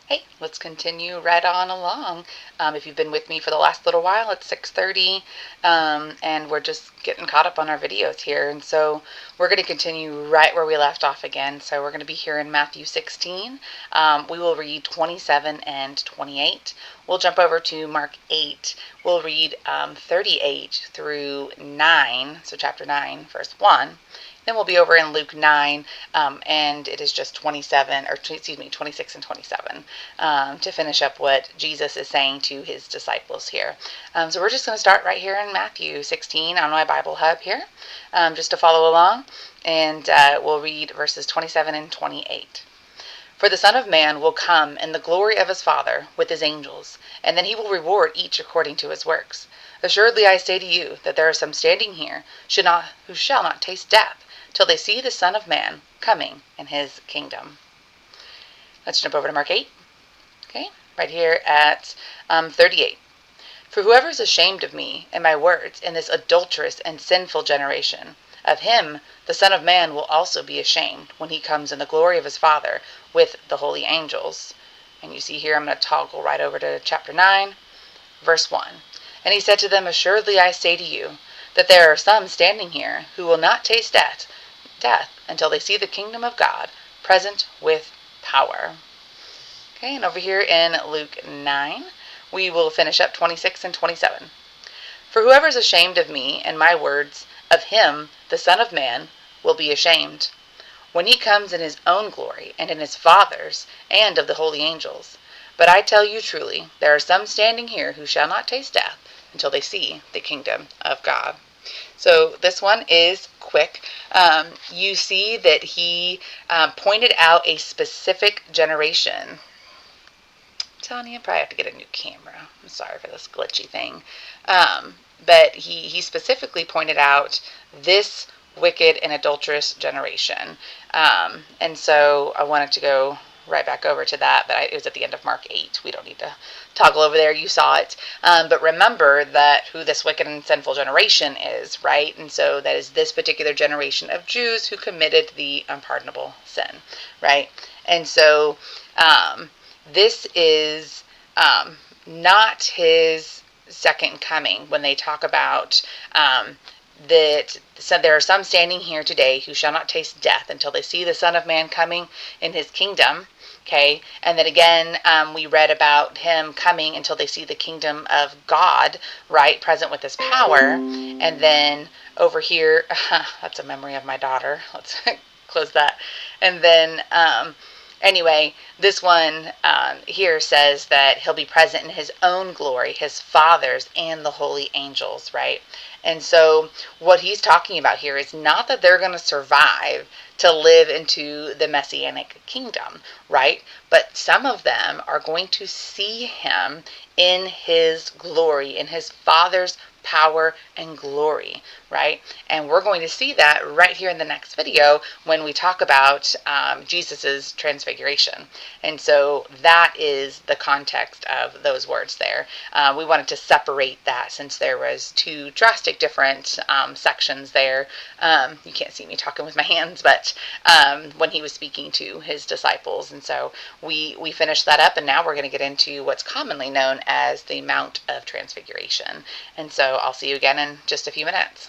Hey, let's continue right on along. If you've been with me for the last little while, it's 6:30, and we're just getting caught up on our videos here. And so we're going to continue right where we left off again. So we're going to be here in Matthew 16. We will read 27 and 28. We'll jump over to Mark 8. We'll read 38 through 9, so chapter 9, verse 1. Then we'll be over in Luke 9, and it is just 26 and 27, to finish up what Jesus is saying to his disciples here. So we're just going to start right here in Matthew 16 on my Bible Hub here, just to follow along, and we'll read verses 27 and 28. For the Son of Man will come in the glory of his Father with his angels, and then he will reward each according to his works. Assuredly I say to you that there are some standing here who shall not taste death till they see the Son of Man coming in his kingdom. Let's jump over to Mark 8. Okay, right here at 38. For whoever is ashamed of me and my words in this adulterous and sinful generation, of him the Son of Man will also be ashamed when he comes in the glory of his Father with the holy angels. And you see here, I'm going to toggle right over to chapter 9, verse 1. And he said to them, Assuredly I say to you, that there are some standing here who will not taste death until they see the kingdom of God present with power. Okay, and over here in Luke 9, we will finish up 26 and 27. For whoever is ashamed of me and my words, of him the Son of Man will be ashamed, when he comes in his own glory and in his Father's and of the holy angels. But I tell you truly, there are some standing here who shall not taste death until they see the kingdom of God. So this one is quick. You see that he pointed out a specific generation. I'm telling you, I probably have to get a new camera. I'm sorry for this glitchy thing. But he specifically pointed out this wicked and adulterous generation. And so I wanted to go right back over to that, but it was at the end of Mark 8. We don't need to toggle over there. You saw it. But remember that who this wicked and sinful generation is, right? And so that is this particular generation of Jews who committed the unpardonable sin, right? And so this is not his second coming when they talk about that said there are some standing here today who shall not taste death until they see the Son of Man coming in his kingdom. Okay, and then again, we read about him coming until they see the kingdom of God, right, present with his power. And then over here, that's a memory of my daughter. Let's close that. And then anyway, this one here says that he'll be present in his own glory, his Father's, and the holy angels, right? And so what he's talking about here is not that they're going to survive to live into the Messianic kingdom, right? But some of them are going to see him in his glory, in his Father's power and glory, right? And we're going to see that right here in the next video when we talk about Jesus's transfiguration. And so that is the context of those words there. We wanted to separate that since there was two drastic different sections there. You can't see me talking with my hands, but when he was speaking to his disciples. And so we finished that up, and now we're going to get into what's commonly known as the Mount of Transfiguration. And so I'll see you again in just a few minutes.